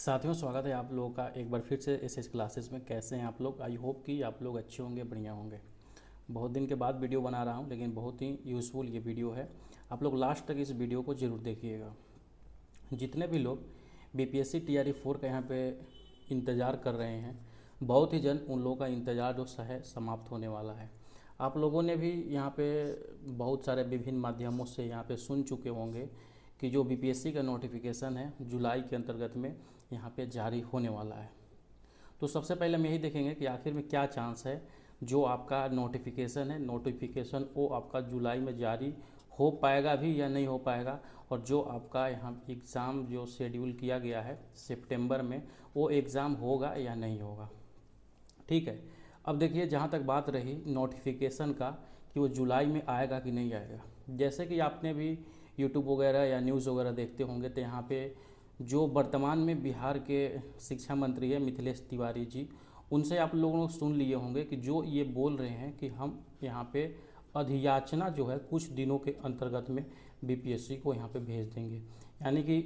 साथियों, स्वागत है आप लोगों का एक बार फिर से एसएस क्लासेस में। कैसे हैं आप लोग? आई होप कि आप लोग अच्छे होंगे, बढ़िया होंगे। बहुत दिन के बाद वीडियो बना रहा हूं, लेकिन बहुत ही यूज़फुल ये वीडियो है। आप लोग लास्ट तक इस वीडियो को ज़रूर देखिएगा। जितने भी लोग बीपीएससी टीआरई 4 का यहाँ पे इंतज़ार कर रहे हैं, बहुत ही जल्द उन लोगों का इंतज़ार जो है समाप्त होने वाला है। आप लोगों ने भी यहाँ पे बहुत सारे विभिन्न माध्यमों से यहाँ पे सुन चुके होंगे कि जो बीपीएससी का नोटिफिकेशन है जुलाई के अंतर्गत में यहाँ पे जारी होने वाला है। तो सबसे पहले हम यही देखेंगे कि आखिर में क्या चांस है जो आपका नोटिफिकेशन वो आपका जुलाई में जारी हो पाएगा भी या नहीं हो पाएगा, और जो आपका यहाँ एग्ज़ाम जो शेड्यूल किया गया है सितंबर में, वो एग्ज़ाम होगा या नहीं होगा। ठीक है। अब देखिए, जहाँ तक बात रही नोटिफिकेशन का कि वो जुलाई में आएगा कि नहीं आएगा, जैसे कि आपने भी यूट्यूब वगैरह या न्यूज़ वगैरह देखते होंगे, तो यहाँ पे जो वर्तमान में बिहार के शिक्षा मंत्री है मिथिलेश तिवारी जी, उनसे आप लोगों ने सुन लिए होंगे कि जो ये बोल रहे हैं कि हम यहाँ पे अधियाचना जो है कुछ दिनों के अंतर्गत में बीपीएससी को यहाँ पे भेज देंगे। यानी कि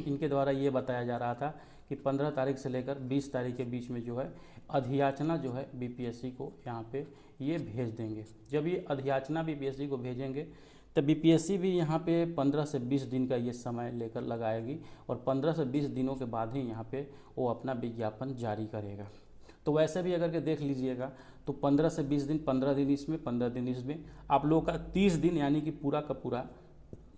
इनके द्वारा ये बताया जा रहा था कि 15 तारीख से लेकर 20 तारीख के बीच में जो है अधियाचना जो है बीपीएससी को यहाँ पे ये भेज देंगे। जब ये अधियाचना बीपीएससी को भेजेंगे तो बीपीएससी भी यहाँ पे 15 से 20 दिन का ये समय लेकर लगाएगी, और 15 से 20 दिनों के बाद ही यहाँ पे वो अपना विज्ञापन जारी करेगा। तो वैसे भी अगर के देख लीजिएगा तो 15 से 20 दिन, 15 दिन इसमें 15 दिन इसमें, आप लोगों का 30 दिन यानी कि पूरा का पूरा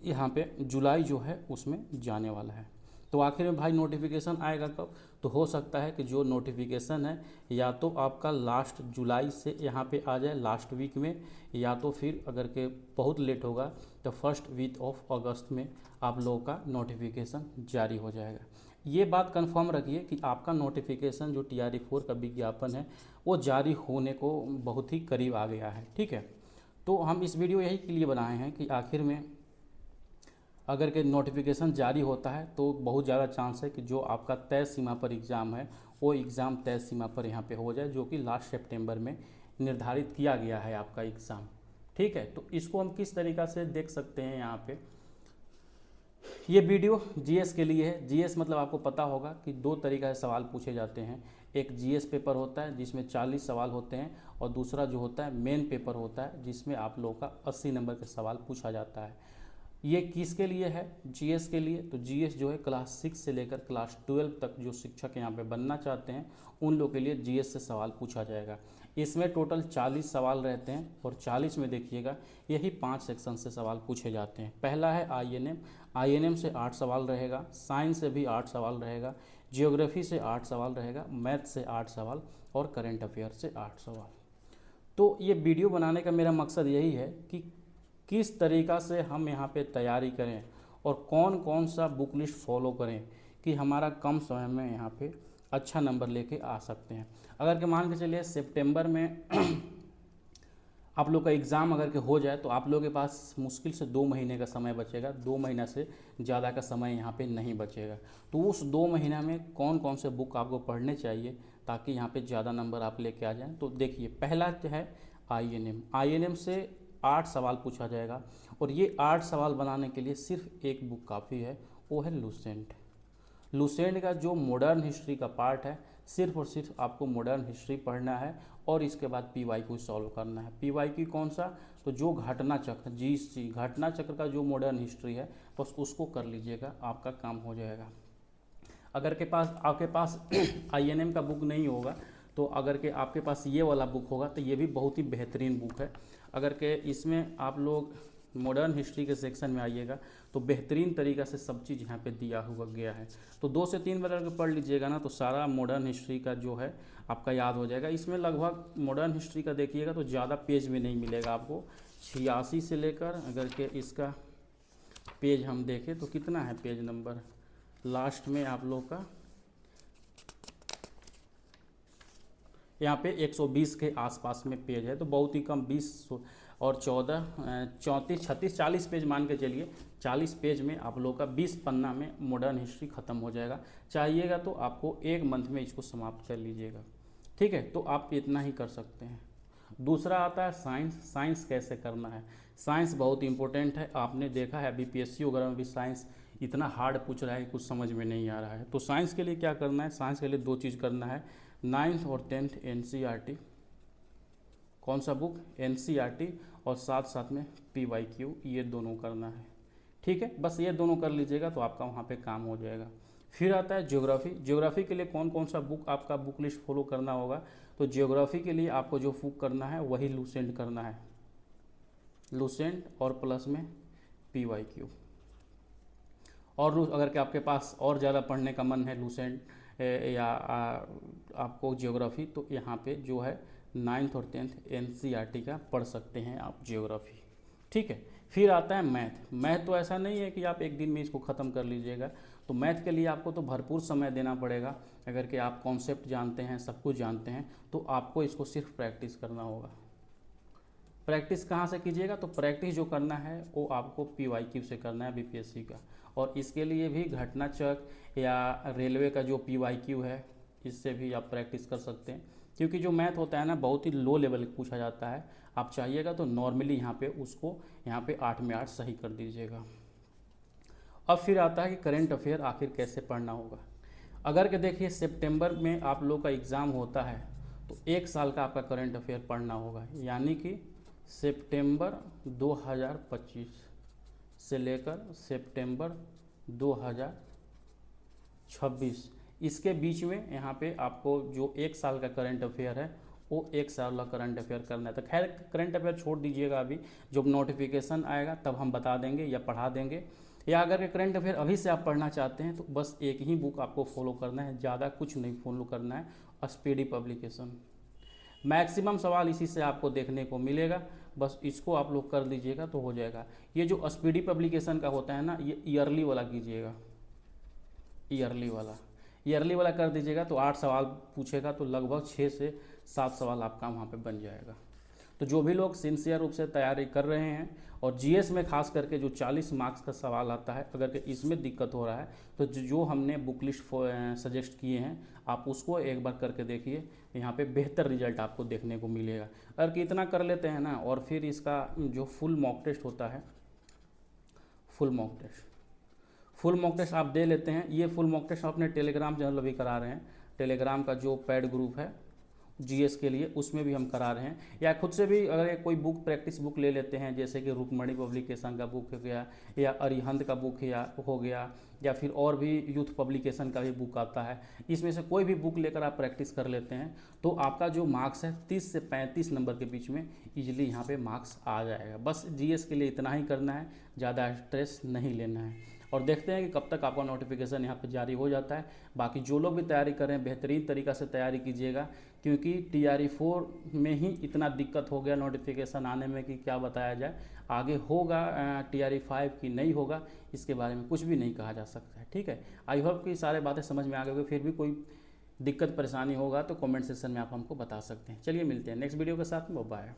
यहाँ पे जुलाई जो है उसमें जाने वाला है। तो आखिर में भाई नोटिफिकेशन आएगा कब? तो हो सकता है कि जो नोटिफिकेशन है या तो आपका लास्ट जुलाई से यहाँ पे आ जाए लास्ट वीक में, या तो फिर अगर के बहुत लेट होगा तो फर्स्ट वीक ऑफ अगस्त में आप लोगों का नोटिफिकेशन जारी हो जाएगा। ये बात कंफर्म रखिए कि आपका नोटिफिकेशन जो टीआरई 4 का विज्ञापन है वो जारी होने को बहुत ही करीब आ गया है। ठीक है। तो हम इस वीडियो यही के लिए बनाए हैं कि आखिर में अगर के नोटिफिकेशन जारी होता है तो बहुत ज़्यादा चांस है कि जो आपका तय सीमा पर एग्ज़ाम है वो एग्ज़ाम तय सीमा पर यहाँ पे हो जाए, जो कि लास्ट सितंबर में निर्धारित किया गया है आपका एग्ज़ाम। ठीक है। तो इसको हम किस तरीक़ा से देख सकते हैं यहाँ पे, ये वीडियो जीएस के लिए है। जीएस मतलब आपको पता होगा कि दो तरीक़ा से सवाल पूछे जाते हैं। एक जीएस पेपर होता है जिसमें 40 सवाल होते हैं, और दूसरा जो होता है मेन पेपर होता है जिसमें आप लोगों का 80 नंबर का सवाल पूछा जाता है। ये किसके लिए है? जीएस के लिए। तो जीएस जो है क्लास 6 से लेकर क्लास 12 तक जो शिक्षक यहाँ पे बनना चाहते हैं उन लोगों के लिए जीएस से सवाल पूछा जाएगा। इसमें टोटल 40 सवाल रहते हैं, और 40 में देखिएगा यही 5 सेक्शन से सवाल पूछे जाते हैं। पहला है आईएनएम। आईएनएम से 8 सवाल रहेगा, साइंस से भी 8 सवाल रहेगा, जियोग्राफी से 8 सवाल रहेगा, मैथ से 8 सवाल, और करेंट अफेयर से 8 सवाल। तो ये वीडियो बनाने का मेरा मकसद यही है कि किस तरीक़ा से हम यहाँ पे तैयारी करें और कौन कौन सा बुक लिस्ट फॉलो करें कि हमारा कम समय में यहाँ पे अच्छा नंबर लेके आ सकते हैं। अगर के मान के चलिए सितंबर में आप लोग का एग्ज़ाम अगर के हो जाए तो आप लोगों के पास मुश्किल से 2 महीने का समय बचेगा। 2 महीना से ज़्यादा का समय यहाँ पे नहीं बचेगा। तो उस 2 महीना में कौन कौन से बुक आपको पढ़ने चाहिए ताकि यहाँ पे ज़्यादा नंबर आप लेके आ जाएँ। तो देखिए, पहला है आईएनएम। आईएनएम से 8 सवाल पूछा जाएगा, और ये 8 सवाल बनाने के लिए सिर्फ एक बुक काफ़ी है, वो है लुसेंट। लुसेंट का जो मॉडर्न हिस्ट्री का पार्ट है, सिर्फ और सिर्फ आपको मॉडर्न हिस्ट्री पढ़ना है, और इसके बाद पीवाईक्यू सॉल्व करना है। पीवाईक्यू कौन सा? तो जो घटना चक्र, जीसी घटना चक्र का जो मॉडर्न हिस्ट्री है बस उसको कर लीजिएगा, आपका काम हो जाएगा। अगर के पास आपके पास आईएनएम का बुक नहीं होगा तो अगर के आपके पास ये वाला बुक होगा तो ये भी बहुत ही बेहतरीन बुक है। अगर के इसमें आप लोग मॉडर्न हिस्ट्री के सेक्शन में आइएगा तो बेहतरीन तरीक़ा से सब चीज़ यहाँ पे दिया हुआ गया है। तो 2 से 3 बार अगर पढ़ लीजिएगा ना तो सारा मॉडर्न हिस्ट्री का जो है आपका याद हो जाएगा। इसमें लगभग मॉडर्न हिस्ट्री का देखिएगा तो ज़्यादा पेज में नहीं मिलेगा आपको। 86 से लेकर अगर के इसका पेज हम देखें तो कितना है पेज नंबर लास्ट में आप लोग का, यहाँ पे 120 के आसपास में पेज है। तो बहुत ही कम, 20 और 14 34 36 40 पेज मान के चलिए। 40 पेज में आप लोग का 20 पन्ना में मॉडर्न हिस्ट्री ख़त्म हो जाएगा। चाहिएगा तो आपको 1 मंथ में इसको समाप्त कर लीजिएगा। ठीक है। तो आप इतना ही कर सकते हैं। दूसरा आता है साइंस। साइंस कैसे करना है? साइंस बहुत इंपॉर्टेंट है। आपने देखा है बीपीएससी वगैरह में भी साइंस इतना हार्ड पूछ रहा है कि कुछ समझ में नहीं आ रहा है। तो साइंस के लिए क्या करना है, साइंस के लिए 2 चीज़ करना है, 9th और 10th NCERT, कौन सा बुक, NCERT, और साथ साथ में PYQ, ये दोनों करना है। ठीक है, बस ये दोनों कर लीजिएगा तो आपका वहाँ पे काम हो जाएगा। फिर आता है ज्योग्राफी। ज्योग्राफी के लिए कौन कौन सा बुक आपका बुक लिस्ट फॉलो करना होगा, तो ज्योग्राफी के लिए आपको जो बुक करना है वही लूसेंट करना है, लूसेंट और प्लस में PYQ। और अगर कि आपके पास और ज़्यादा पढ़ने का मन है लूसेंट या आपको ज्योग्राफी, तो यहाँ पे जो है 9th और 10th NCERT का पढ़ सकते हैं आप ज्योग्राफी। ठीक है, फिर आता है मैथ। मैथ तो ऐसा नहीं है कि आप एक दिन में इसको ख़त्म कर लीजिएगा, तो मैथ के लिए आपको तो भरपूर समय देना पड़ेगा। अगर कि आप कॉन्सेप्ट जानते हैं, सब कुछ जानते हैं, तो आपको इसको सिर्फ प्रैक्टिस करना होगा। प्रैक्टिस कहाँ से कीजिएगा, तो प्रैक्टिस जो करना है वो आपको PYQ से करना है, BPSC का। और इसके लिए भी घटनाचक्र या रेलवे का जो PYQ है, इससे भी आप प्रैक्टिस कर सकते हैं, क्योंकि जो मैथ होता है ना बहुत ही लो लेवल पूछा जाता है। आप चाहिएगा तो नॉर्मली यहाँ पे उसको यहाँ पे 8 में 8 सही कर दीजिएगा। अब फिर आता है कि करंट अफेयर आखिर कैसे पढ़ना होगा। अगर कि देखिए सितंबर में आप लोग का एग्ज़ाम होता है, तो 1 साल का आपका करंट अफेयर पढ़ना होगा, यानी कि सितंबर 2025 से लेकर सितंबर 2026, इसके बीच में यहाँ पे आपको जो 1 साल का करंट अफेयर है वो 1 साल का करंट अफेयर करना है। तो खैर करंट अफेयर छोड़ दीजिएगा, अभी जब नोटिफिकेशन आएगा तब हम बता देंगे या पढ़ा देंगे। या अगर करंट अफेयर अभी से आप पढ़ना चाहते हैं तो बस एक ही बुक आपको फॉलो करना है, ज़्यादा कुछ नहीं फॉलो करना है, स्पीडी पब्लिकेशन। मैक्सिमम सवाल इसी से आपको देखने को मिलेगा, बस इसको आप लोग कर लीजिएगा तो हो जाएगा। ये जो स्पीडी पब्लिकेशन का होता है ना, ये ईयरली वाला कीजिएगा, ईयरली वाला कर दीजिएगा तो 8 सवाल पूछेगा, तो लगभग 6 से 7 सवाल आपका वहाँ पे बन जाएगा। तो जो भी लोग सिंसियर रूप से तैयारी कर रहे हैं, और GS में खास करके जो 40 मार्क्स का सवाल आता है, अगर कि इसमें दिक्कत हो रहा है तो जो हमने बुक लिस्ट सजेस्ट किए हैं आप उसको एक बार करके देखिए, यहाँ पे बेहतर रिजल्ट आपको देखने को मिलेगा। अगर कि इतना कर लेते हैं ना, और फिर इसका जो फुल मॉक टेस्ट होता है, फुल मॉक टेस्ट आप दे लेते हैं। ये फुल मॉक टेस्ट अपने टेलीग्राम चैनल भी करा रहे हैं, टेलीग्राम का जो पेड ग्रुप है GS के लिए, उसमें भी हम करा रहे हैं। या खुद से भी अगर कोई बुक प्रैक्टिस बुक ले लेते हैं, जैसे कि रुक्मणी पब्लिकेशन का बुक हो गया, या अरिहंत का बुक हो गया, या फिर और भी यूथ पब्लिकेशन का भी बुक आता है, इसमें से कोई भी बुक लेकर आप प्रैक्टिस कर लेते हैं तो आपका जो मार्क्स है 30 से 35 नंबर के बीच में ईजिली यहाँ पे मार्क्स आ जाएगा। बस GS के लिए इतना ही करना है, ज़्यादा स्ट्रेस नहीं लेना है। और देखते हैं कि कब तक आपका नोटिफिकेशन यहाँ पे जारी हो जाता है। बाकी जो लोग भी तैयारी कर रहे हैं बेहतरीन तरीक़ा से तैयारी कीजिएगा, क्योंकि TRE4 में ही इतना दिक्कत हो गया नोटिफिकेशन आने में कि क्या बताया जाए। आगे होगा TRE5 की नहीं होगा, इसके बारे में कुछ भी नहीं कहा जा सकता है। ठीक है, आई होप कि सारे बातें समझ में आ गई। फिर भी कोई दिक्कत परेशानी होगा तो कमेंट सेक्शन में आप हमको बता सकते हैं। चलिए मिलते हैं नेक्स्ट वीडियो के साथ में, बाय।